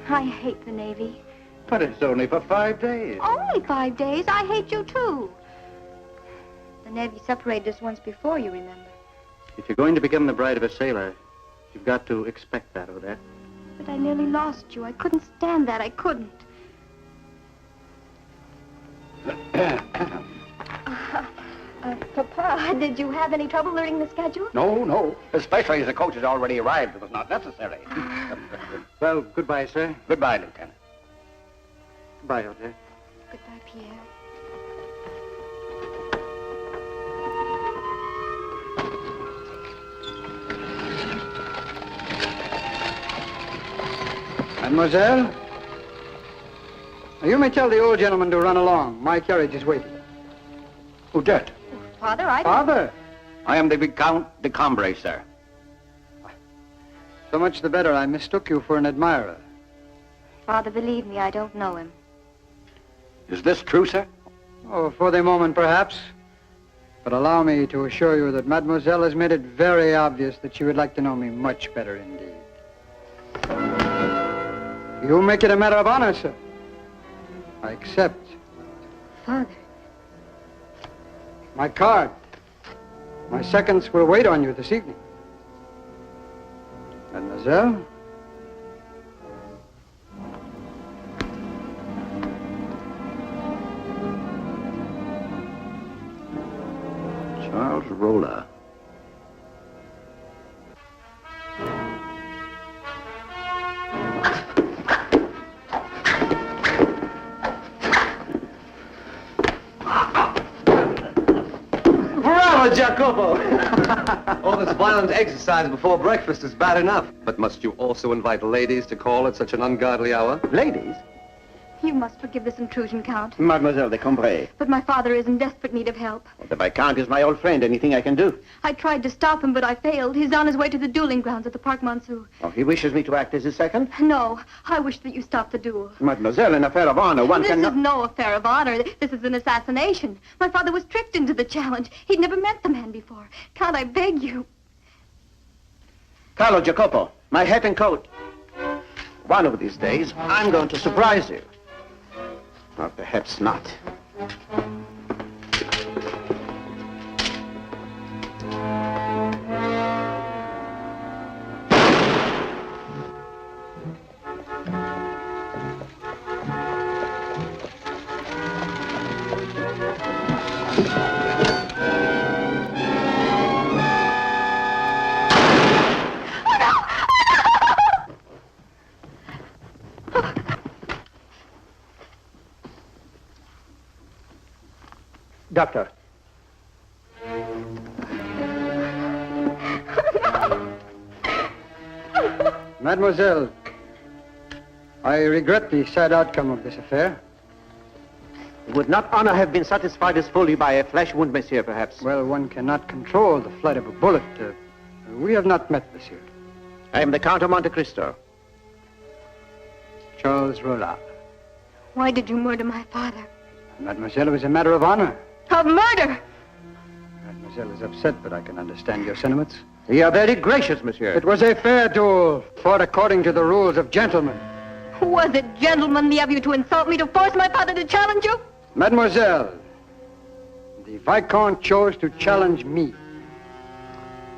I hate the Navy. But it's only for 5 days. Only 5 days? I hate you, too. The Navy separated us once before, you remember. If you're going to become the bride of a sailor, you've got to expect that, Odette. But I nearly lost you. I couldn't stand that. I couldn't. Papa, did you have any trouble learning the schedule? No. Especially as the coach has already arrived. It was not necessary. Well, goodbye, sir. Goodbye, Lieutenant. Goodbye, Odette. Goodbye, Pierre. Mademoiselle, you may tell the old gentleman to run along. My carriage is waiting. Odette. Father, Father? I am the Count de Cambrai, sir. So much the better. I mistook you for an admirer. Father, believe me, I don't know him. Is this true, sir? Oh, for the moment, perhaps. But allow me to assure you that Mademoiselle has made it very obvious that she would like to know me much better indeed. You make it a matter of honor, sir. I accept. Father. My card. My seconds will wait on you this evening. Mademoiselle? Charles Rolla. Jacopo! All this violent exercise before breakfast is bad enough. But must you also invite ladies to call at such an ungodly hour? Ladies? You must forgive this intrusion, Count. Mademoiselle de Cambrai. But my father is in desperate need of help. Well, the Viscount is my old friend. Anything I can do? I tried to stop him, but I failed. He's on his way to the dueling grounds at the Parc Monceau. Oh, he wishes me to act as his second? No, I wish that you stop the duel. Mademoiselle, an affair of honor, one cannot... This is no affair of honor. This is an assassination. My father was tricked into the challenge. He'd never met the man before. Count, I beg you. Carlo Jacopo, my hat and coat. One of these days, I'm going to surprise you. Or perhaps not. Doctor. Mademoiselle, I regret the sad outcome of this affair. Would not honor have been satisfied as fully by a flesh wound, monsieur, perhaps? Well, one cannot control the flight of a bullet. We have not met, monsieur. I am the Count of Monte Cristo. Charles Rolla. Why did you murder my father? Mademoiselle, it was a matter of honor. Of murder! Mademoiselle is upset, but I can understand your sentiments. You are very gracious, monsieur. It was a fair duel, fought according to the rules of gentlemen. Was it gentlemanly of you to insult me, to force my father to challenge you? Mademoiselle, the Viscount chose to challenge me.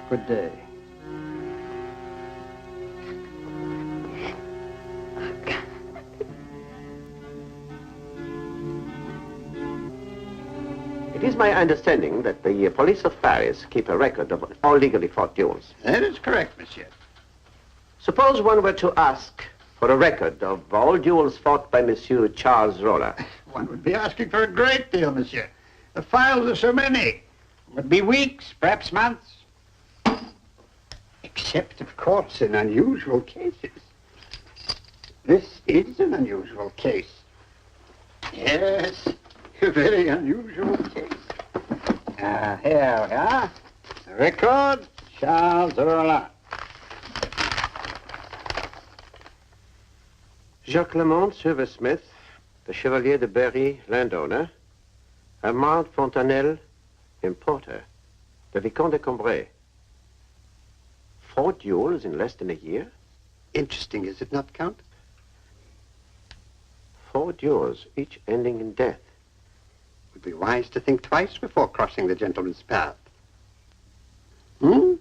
Good day. It is my understanding that the police of Paris keep a record of all legally fought duels. That is correct, monsieur. Suppose one were to ask for a record of all duels fought by Monsieur Charles Rolla. One would be asking for a great deal, monsieur. The files are so many. It would be weeks, perhaps months. Except, of course, in unusual cases. This is an unusual case. Yes, a very unusual case. Here we are. Record, Charles Rolla. Jacques Lamont, silversmith, the Chevalier de Berry, landowner, Armand Fontanelle, importer, the Vicomte de Cambrai. 4 duels in less than a year? Interesting, is it not, Count? 4 duels, each ending in death. It would be wise to think twice before crossing the gentleman's path. Hmm?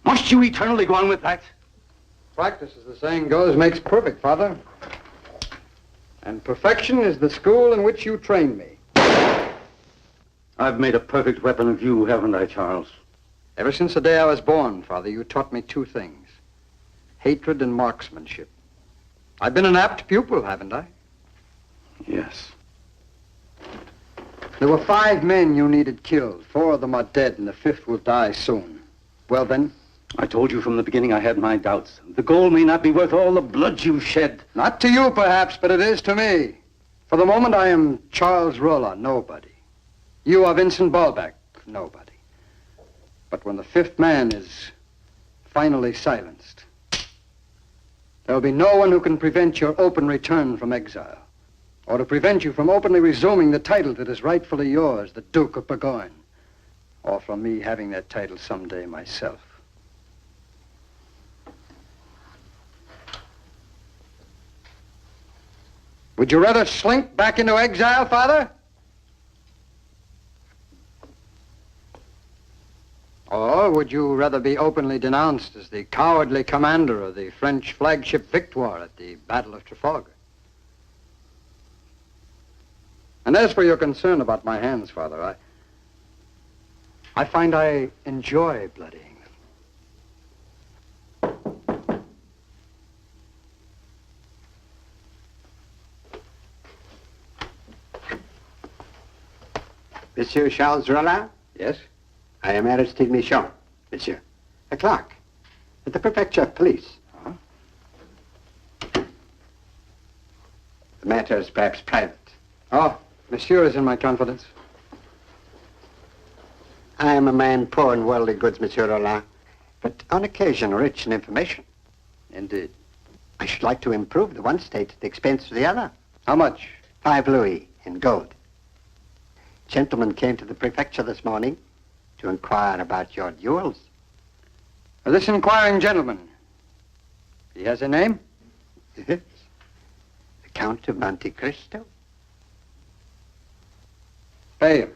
Must you eternally go on with that? Practice, as the saying goes, makes perfect, Father. And perfection is the school in which you trained me. I've made a perfect weapon of you, haven't I, Charles? Ever since the day I was born, Father, you taught me 2 things. Hatred and marksmanship. I've been an apt pupil, haven't I? Yes. There were 5 men you needed killed. 4 of them are dead, and the 5th will die soon. Well, then? I told you from the beginning I had my doubts. The gold may not be worth all the blood you've shed. Not to you, perhaps, but it is to me. For the moment, I am Charles Rolla, nobody. You are Vincent Balbec, nobody. But when the 5th man is finally silenced, there will be no one who can prevent your open return from exile, or to prevent you from openly resuming the title that is rightfully yours, the Duke of Burgoyne, or from me having that title someday myself. Would you rather slink back into exile, Father? Or would you rather be openly denounced as the cowardly commander of the French flagship Victoire at the Battle of Trafalgar? And as for your concern about my hands, Father, I find I enjoy bloodying them. Monsieur Charles Rollin? Yes? I am Aristide Michon, monsieur. A clerk at the Prefecture of Police. Uh-huh. The matter is perhaps private. Oh, monsieur is in my confidence. I am a man poor in worldly goods, Monsieur Rollin, but on occasion rich in information. Indeed. I should like to improve the one state at the expense of the other. How much? 5 louis in gold. Gentleman came to the prefecture this morning to inquire about your duels. This inquiring gentleman, he has a name? Yes. The Count of Monte Cristo. Pay him.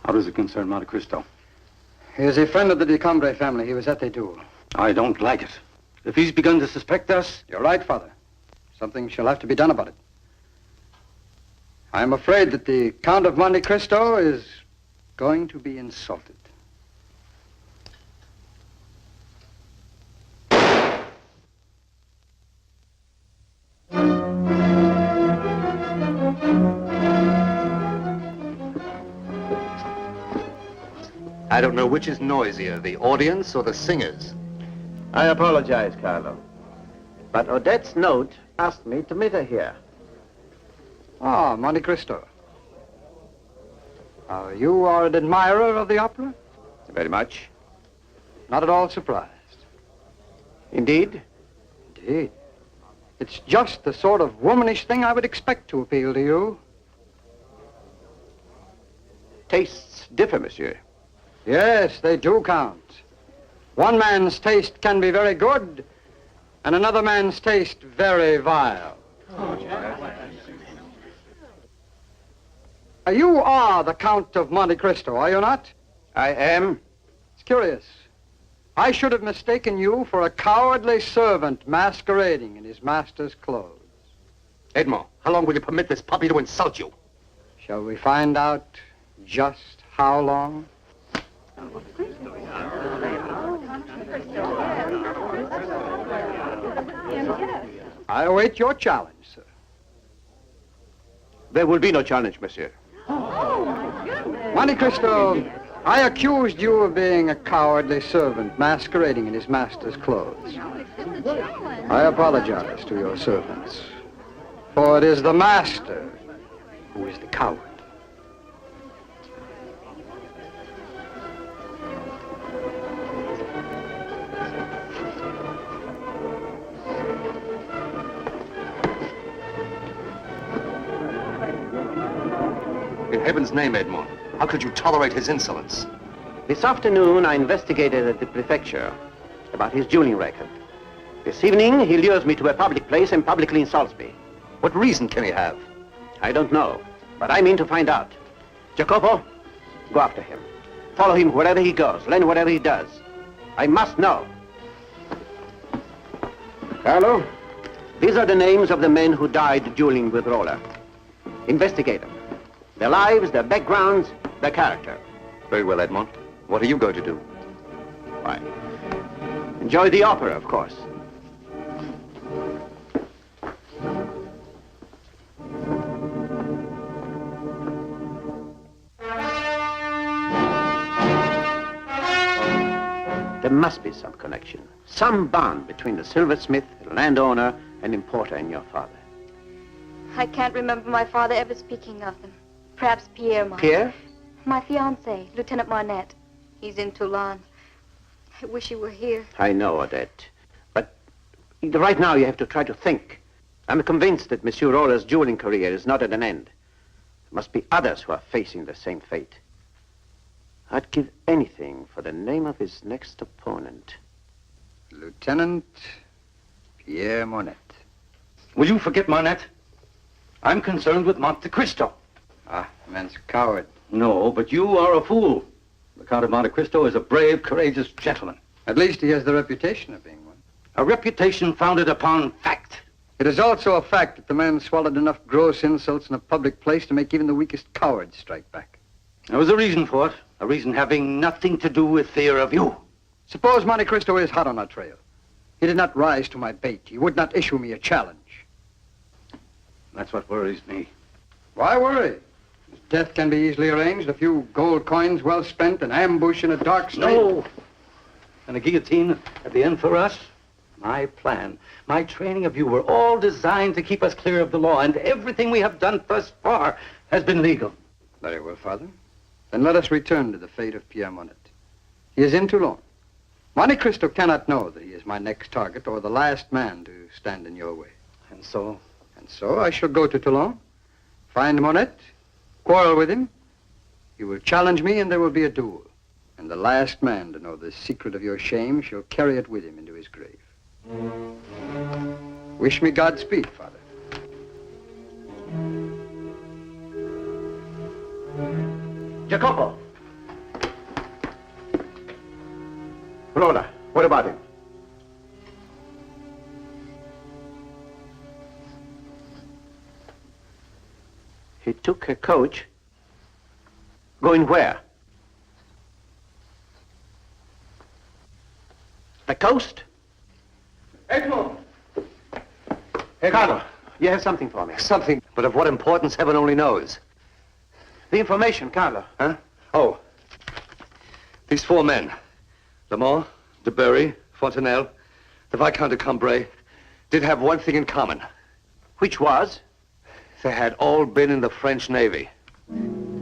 How does it concern Monte Cristo? He is a friend of the Decombre family. He was at the duel. I don't like it. If he's begun to suspect us... You're right, Father. Something shall have to be done about it. I am afraid that the Count of Monte Cristo is going to be insulted. I don't know which is noisier, the audience or the singers. I apologize, Carlo. But Odette's note asked me to meet her here. Ah, Monte Cristo. You are an admirer of the opera? Very much. Not at all surprised. Indeed? Indeed. It's just the sort of womanish thing I would expect to appeal to you. Tastes differ, monsieur. Yes, they do count. One man's taste can be very good, and another man's taste very vile. You are the Count of Monte Cristo, are you not? I am. It's curious. I should have mistaken you for a cowardly servant masquerading in his master's clothes. Edmond, how long will you permit this puppy to insult you? Shall we find out just how long? I await your challenge, sir. There will be no challenge, monsieur. Monte Cristo, I accused you of being a cowardly servant masquerading in his master's clothes. I apologize to your servants, for it is the master who is the coward. in heaven's name, Edmond? How could you tolerate his insolence? This afternoon, I investigated at the prefecture about his dueling record. This evening, he lures me to a public place and publicly insults me. What reason can he have? I don't know, but I mean to find out. Jacopo, go after him. Follow him wherever he goes, learn whatever he does. I must know. Carlo, these are the names of the men who died dueling with Rolla. Investigate them. Their lives, their backgrounds, their character. Very well, Edmond. What are you going to do? Why, enjoy the opera, of course. There must be some connection, some bond between the silversmith, the landowner, and importer and your father. I can't remember my father ever speaking of them. Perhaps Pierre might. Pierre? My fiancé, Lieutenant Marnette. He's in Toulon. I wish he were here. I know, Odette. But right now you have to try to think. I'm convinced that Monsieur Rolla's dueling career is not at an end. There must be others who are facing the same fate. I'd give anything for the name of his next opponent. Lieutenant Pierre Monette. Will you forget Monette? I'm concerned with Monte Cristo. Ah, the man's a coward. No, but you are a fool. The Count of Monte Cristo is a brave, courageous gentleman. At least he has the reputation of being one. A reputation founded upon fact. It is also a fact that the man swallowed enough gross insults in a public place to make even the weakest coward strike back. There was a reason for it. A reason having nothing to do with fear of you. Suppose Monte Cristo is hot on our trail. He did not rise to my bait. He would not issue me a challenge. That's what worries me. Why worry? His death can be easily arranged. A few gold coins well spent, an ambush in a dark street. No. And a guillotine at the end for us? My plan, my training of you were all designed to keep us clear of the law, and everything we have done thus far has been legal. Very well, Father. Then let us return to the fate of Pierre Monette. He is in Toulon. Monte Cristo cannot know that he is my next target or the last man to stand in your way. And so? And so I shall go to Toulon, find Monette, quarrel with him. He will challenge me and there will be a duel. And the last man to know the secret of your shame shall carry it with him into his grave. Wish me Godspeed, Father. Jacopo! Rolla, what about him? He took a coach. Going where? The coast? Edmond! Carlo, you have something for me. Something, but of what importance, heaven only knows. The information, Carlo. Huh? Oh. These four men, Lamont, de Berry, Fontenelle, the Viscount de Cambrai, did have one thing in common. Which was? They had all been in the French Navy. In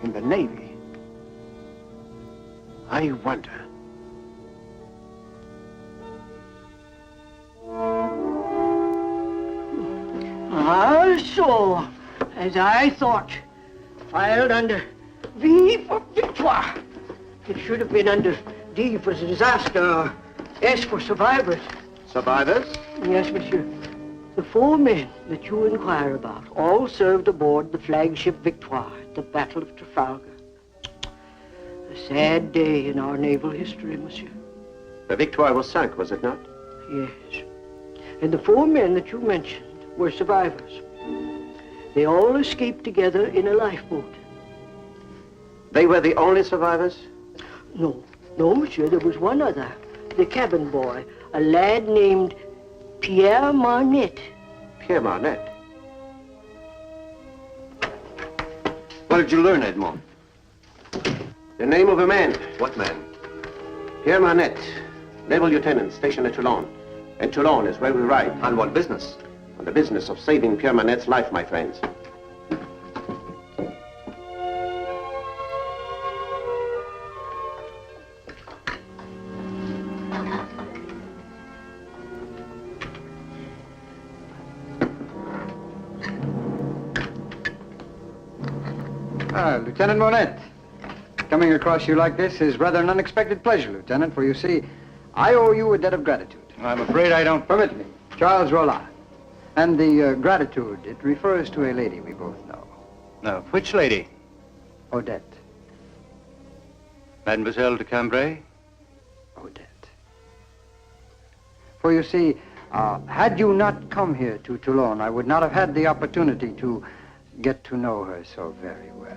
the Navy. I wonder. Ah, so, as I thought, filed under V for victoire. It should have been under D for disaster, or S for survivors. Survivors? Yes, monsieur. The four men that you inquire about all served aboard the flagship Victoire at the Battle of Trafalgar. A sad day in our naval history, monsieur. The Victoire was sunk, was it not? Yes. And the four men that you mentioned were survivors. They all escaped together in a lifeboat. They were the only survivors? No, monsieur, there was one other. The cabin boy, a lad named Pierre Monette. Pierre Monette? What did you learn, Edmond? The name of a man. What man? Pierre Monette, naval lieutenant stationed at Toulon. And Toulon is where we ride. On what business? On the business of saving Pierre Monette's life, my friends. Lieutenant Monette, coming across you like this is rather an unexpected pleasure, Lieutenant, for you see, I owe you a debt of gratitude. I'm afraid I don't. Permit me, Charles Rollin. And the gratitude, it refers to a lady we both know. No, which lady? Odette. Mademoiselle de Cambrai? Odette. For you see, had you not come here to Toulon, I would not have had the opportunity to get to know her so very well.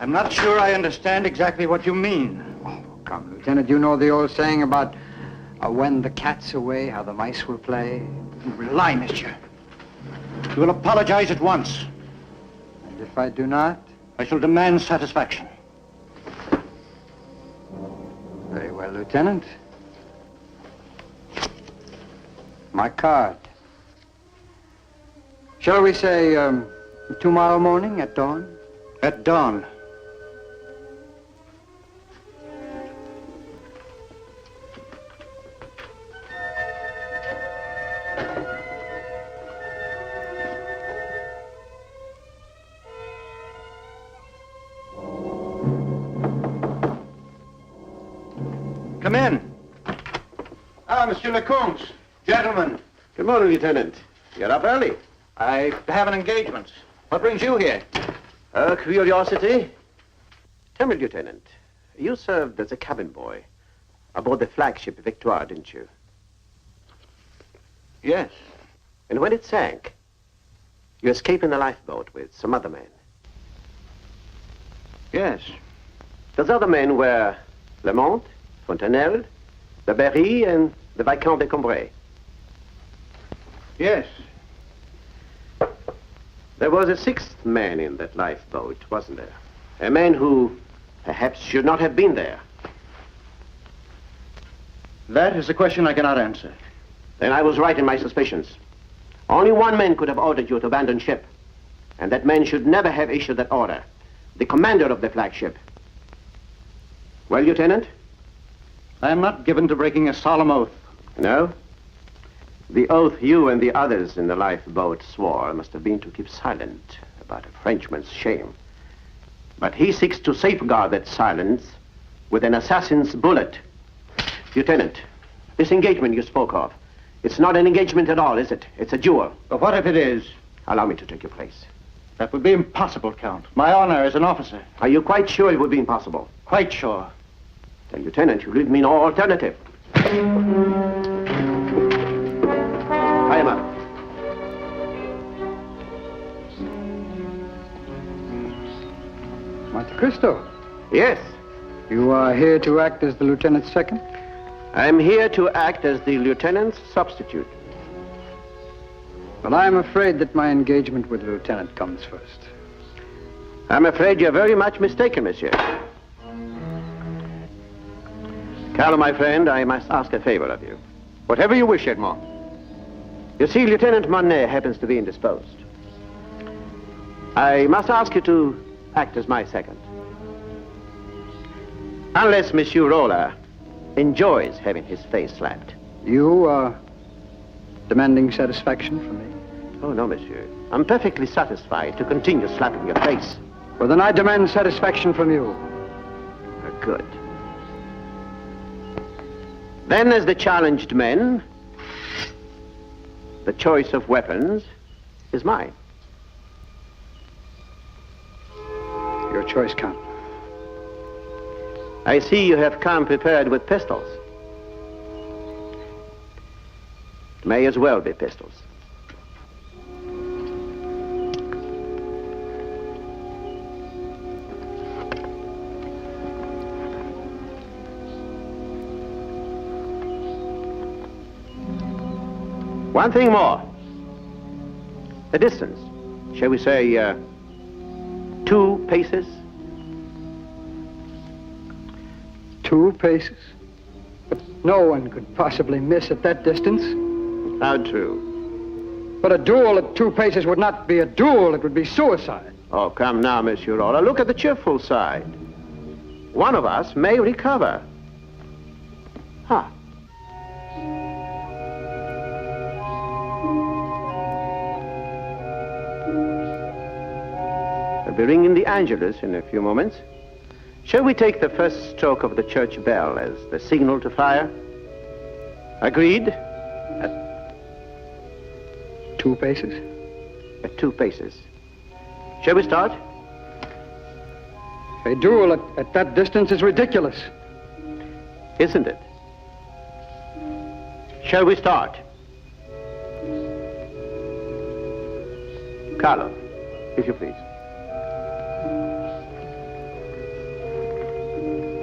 I'm not sure I understand exactly what you mean. Oh, come, Lieutenant, you know the old saying about when the cat's away, how the mice will play? Rely, monsieur. You will apologize at once. And if I do not? I shall demand satisfaction. Very well, Lieutenant. My card. Shall we say, tomorrow morning at dawn? At dawn. Come in. Ah, Monsieur Lecomte. Gentlemen. Good morning, Lieutenant. You're up early. I have an engagement. What brings you here? Curiosity. Tell me, Lieutenant, you served as a cabin boy aboard the flagship Victoire, didn't you? Yes. And when it sank, you escaped in the lifeboat with some other men. Yes. Those other men were Lamont, Fontenelle, the Berry, and the Viscount de Cambrai. Yes. There was a sixth man in that lifeboat, wasn't there? A man who perhaps should not have been there. That is a question I cannot answer. Then I was right in my suspicions. Only one man could have ordered you to abandon ship. And that man should never have issued that order. The commander of the flagship. Well, Lieutenant? I am not given to breaking a solemn oath. No? The oath you and the others in the lifeboat swore must have been to keep silent about a Frenchman's shame. But he seeks to safeguard that silence with an assassin's bullet. Lieutenant, this engagement you spoke of, it's not an engagement at all, is it? It's a duel. But what if it is? Allow me to take your place. That would be impossible, Count. My honor as an officer. Are you quite sure it would be impossible? Quite sure. Then, Lieutenant, you leave me no alternative. Tie him up. Monte Cristo. Yes. You are here to act as the lieutenant's second? I'm here to act as the lieutenant's substitute. Well, I'm afraid that my engagement with the lieutenant comes first. I'm afraid you're very much mistaken, monsieur. Carlo, my friend, I must ask a favor of you. Whatever you wish, Edmond. You see, Lieutenant Monet happens to be indisposed. I must ask you to act as my second. Unless Monsieur Rolla enjoys having his face slapped. You are demanding satisfaction from me? Oh, no, monsieur. I'm perfectly satisfied to continue slapping your face. Well, then I demand satisfaction from you. Good. Then, as the challenged men, the choice of weapons is mine. Your choice, Count. I see you have come prepared with pistols. May as well be pistols. One thing more. The distance. Shall we say, 2 paces? 2 paces? But no one could possibly miss at that distance. How true. But a duel at 2 paces would not be a duel, it would be suicide. Oh, come now, Monsieur Rolla. Look at the cheerful side. One of us may recover. Ha. be ringing the Angelus in a few moments. Shall we take the first stroke of the church bell as the signal to fire? Agreed? At 2 paces? At 2 paces. Shall we start? A duel at that distance is ridiculous. Isn't it? Shall we start? Carlo, if you please.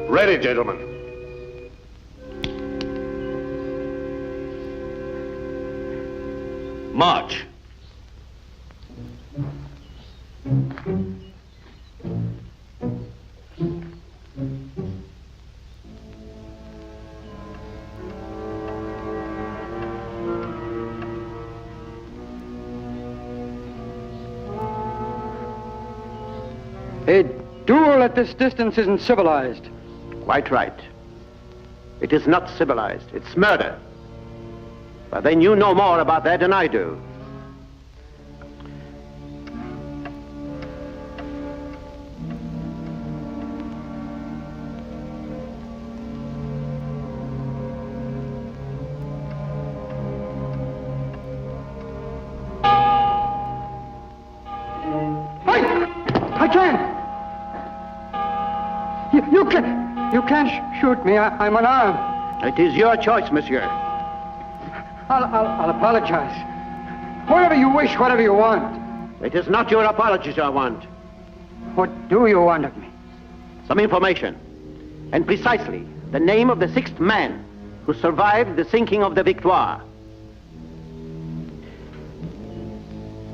Ready, gentlemen. March. A duel at this distance isn't civilized. Quite right. It is not civilized. It's murder. But then you know more about that than I do. I can't. You can't shoot me. I'm unarmed. It is your choice, monsieur. I'll apologize. Whatever you wish, whatever you want. It is not your apologies I want. What do you want of me? Some information. And precisely the name of the 6th man who survived the sinking of the Victoire.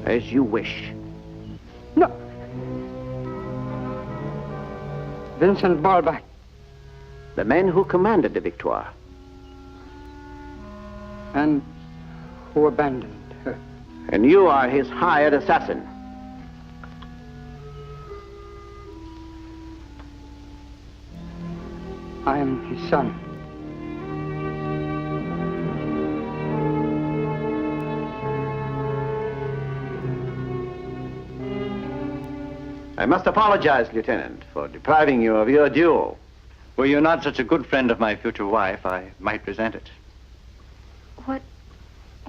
As you wish. No. Vincent Balbec. The man who commanded the Victoire. And who abandoned her. And you are his hired assassin. I am his son. I must apologize, Lieutenant, for depriving you of your duel. Were you not such a good friend of my future wife, I might resent it.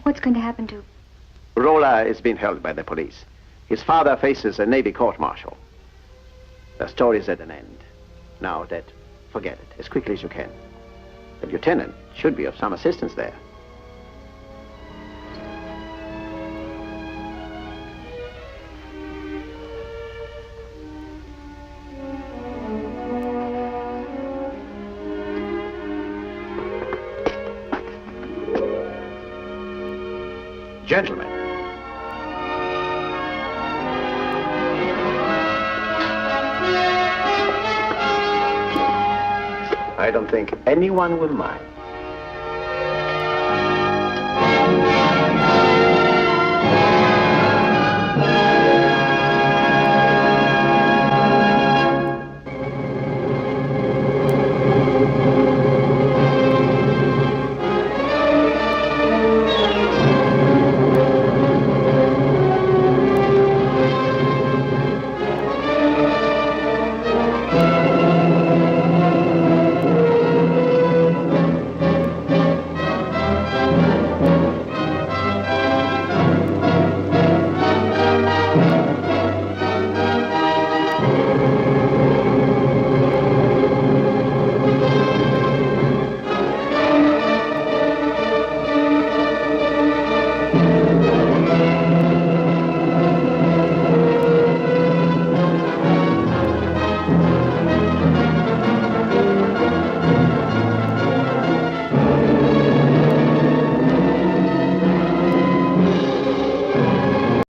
What's going to happen to... Rolla is being held by the police. His father faces a Navy court-martial. The story's at an end. Now, Dad, forget it as quickly as you can. The lieutenant should be of some assistance there. Gentlemen. I don't think anyone will mind.